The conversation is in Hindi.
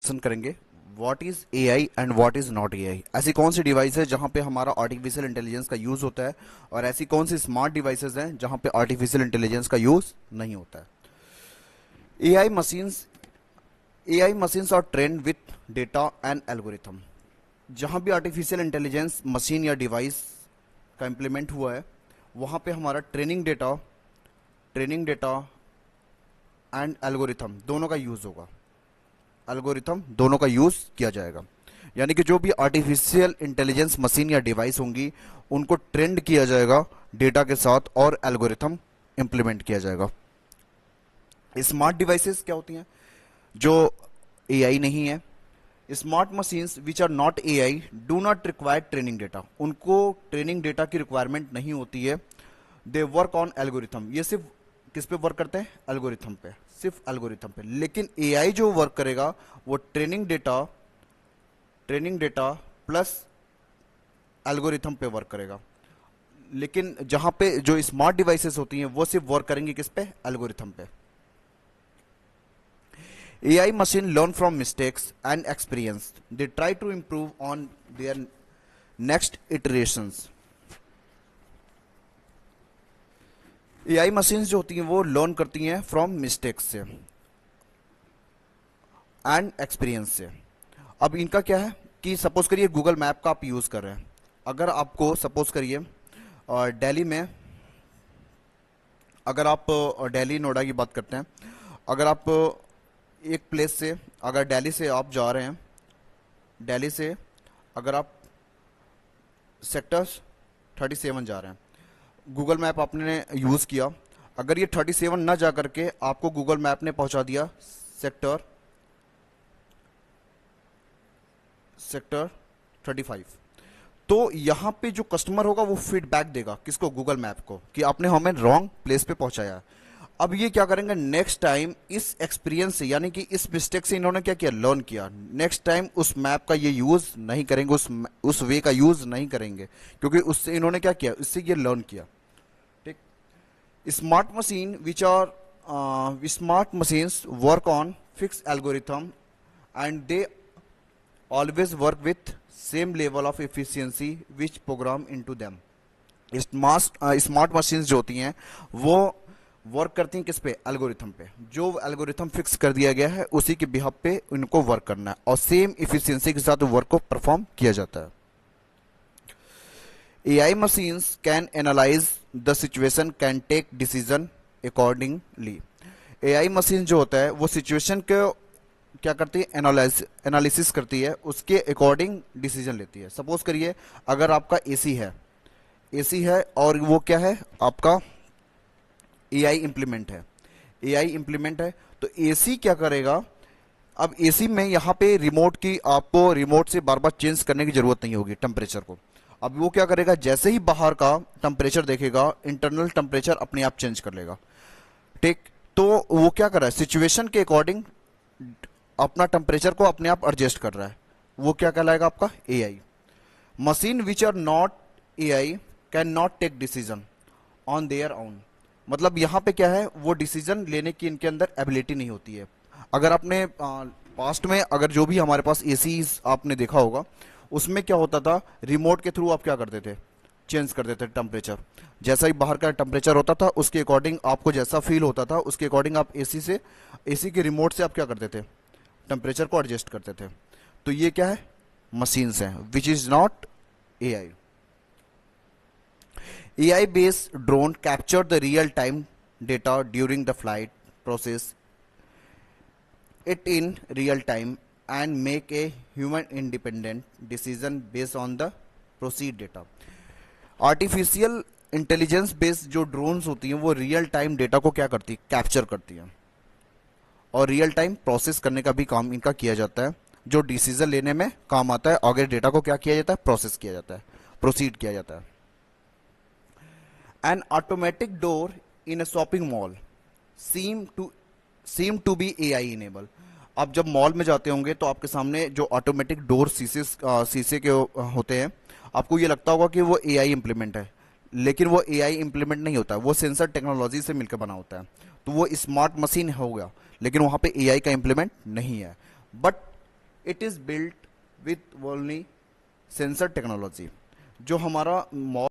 डिस्कशन करेंगे what is AI and what is not AI. ऐसी कौन सी डिवाइस है जहां पे हमारा आर्टिफिशियल इंटेलिजेंस का यूज होता है और ऐसी कौन सी स्मार्ट डिवाइसेस हैं जहां पे आर्टिफिशियल इंटेलिजेंस का यूज नहीं होता है। AI machines AI machines are trained with data and algorithm. जहां भी आर्टिफिशियल इंटेलिजेंस मशीन या डिवाइस का इम्प्लीमेंट हुआ है वहां पे हमारा ट्रेनिंग डेटा एंड एल्गोरिथम दोनों का यूज होगा। एल्गोरिथम दोनों का यूज किया जाएगा, यानी कि जो भी आर्टिफिशियल इंटेलिजेंस मशीन या डिवाइस होंगी उनको ट्रेंड किया जाएगा डेटा के साथ और एल्गोरिथम इंप्लीमेंट किया जाएगा। स्मार्ट डिवाइसेस क्या होती हैं जो एआई नहीं है। Smart machines which are not AI do not require training data. उनको ट्रेनिंग डेटा की रिक्वायरमेंट नहीं होती है। They work on algorithm. ये सिर्फ किस पे वर्क करते हैं? एल्गोरिथम पे, सिर्फ एल्गोरिथम पे। लेकिन एआई जो वर्क करेगा वो ट्रेनिंग डेटा प्लस एल्गोरिथम पे वर्क करेगा। लेकिन जहां पे जो स्मार्ट डिवाइसेस होती हैं वो सिर्फ वर्क करेंगी किस पे? एल्गोरिथम पे। AI machine learn from mistakes and experience. They try to improve on their next iterations. AI machines जो होती हैं वो लर्न करती हैं फ्रॉम मिस्टेक्स से एंड एक्सपीरियंस से। अब इनका क्या है कि सपोज करिए गूगल मैप का आप यूज कर रहे हैं। अगर आपको सपोज करिए दिल्ली में, अगर आप दिल्ली नोएडा की बात करते हैं, अगर आप एक प्लेस से, अगर दिल्ली से आप जा रहे हैं, दिल्ली से अगर आप सेक्टर 37 जा रहे हैं, गूगल मैप आपने यूज़ किया, अगर ये 37 ना जा करके आपको गूगल मैप ने पहुंचा दिया सेक्टर 35, तो यहां पे जो कस्टमर होगा वो फीडबैक देगा किसको? गूगल मैप को, कि आपने हमें रॉन्ग प्लेस पे पहुंचाया। अब ये क्या करेंगे नेक्स्ट टाइम, इस एक्सपीरियंस से, यानी कि इस मिस्टेक से इन्होंने क्या किया? लर्न किया। नेक्स्ट टाइम उस मैप का ये यूज नहीं करेंगे, उस वे का यूज नहीं करेंगे, क्योंकि उससे इन्होंने क्या किया? इससे ये लर्न किया। ठीक। Smart machines work on fix algorithm and they always work with same level of efficiency which programme into them. Smart machines जो होती हैं वो वर्क करती हैं किस पे? एल्गोरिथम पे। जो एल्गोरिथम फिक्स कर दिया गया है उसी के बिहाफ पे इनको वर्क करना है और सेम इफिशिएंसी के साथ वर्क को परफॉर्म किया जाता है। AI machines can analyse the situation, can take decision accordingly. AI machine जो होता है वो सिचुएशन को क्या करती है? एनालिसिस करती है, उसके अकॉर्डिंग डिसीजन लेती है। सपोज करिए अगर आपका एसी है और वो क्या है? आपका एआई इंप्लीमेंट है, तो एसी क्या करेगा? अब एसी में यहाँ पे आपको रिमोट से बार बार चेंज करने की जरूरत नहीं होगी टेम्परेचर को। अब वो क्या करेगा? जैसे ही बाहर का टेम्परेचर देखेगा, इंटरनल टेम्परेचर अपने आप चेंज कर लेगा। ठीक। तो वो क्या कर रहा है? सिचुएशन के अकॉर्डिंग अपना टेम्परेचर को अपने आप एडजस्ट कर रहा है। वो क्या कहलाएगा? आपका AI. Machine which are not AI can not take decision on their own. मतलब यहां पे क्या है? वो डिसीजन लेने की इनके अंदर एबिलिटी नहीं होती है। अगर आपने पास्ट में अगर जो भी हमारे पास एसी आपने देखा होगा, उसमें क्या होता था? रिमोट के थ्रू आप क्या करते थे? चेंज कर देते थे टेम्परेचर। जैसा ही बाहर का टेम्परेचर होता था उसके अकॉर्डिंग आपको जैसा फील होता था उसके अकॉर्डिंग आप एसी के रिमोट से आप क्या करते थे? टेम्परेचर को एडजस्ट करते थे। तो ये क्या है? मशीन्स हैं, which is not AI. AI based drone capture the real time data during the flight, process it in real time and make a human independent decision based on the proceed data. Artificial intelligence based जो ड्रोन्स होती हैं वो रियल टाइम डेटा को क्या करती है? कैप्चर करती हैं और रियल टाइम प्रोसेस करने का भी काम इनका किया जाता है, जो डिसीजन लेने में काम आता है। आगे डेटा को क्या किया जाता है? प्रोसेस किया जाता है, प्रोसीड किया जाता है। An automatic door in a shopping mall seem to be AI enabled. आप जब मॉल में जाते होंगे तो आपके सामने जो ऑटोमेटिक डोर शीशे के होते हैं, आपको ये लगता होगा कि वो AI इंप्लीमेंट है, लेकिन वो AI इंप्लीमेंट नहीं होता है, वो सेंसर टेक्नोलॉजी से मिलकर बना होता है। तो वो स्मार्ट मशीन होगा, लेकिन वहां पे AI का इंप्लीमेंट नहीं है। But it is built with only sensor technology. जो हमारा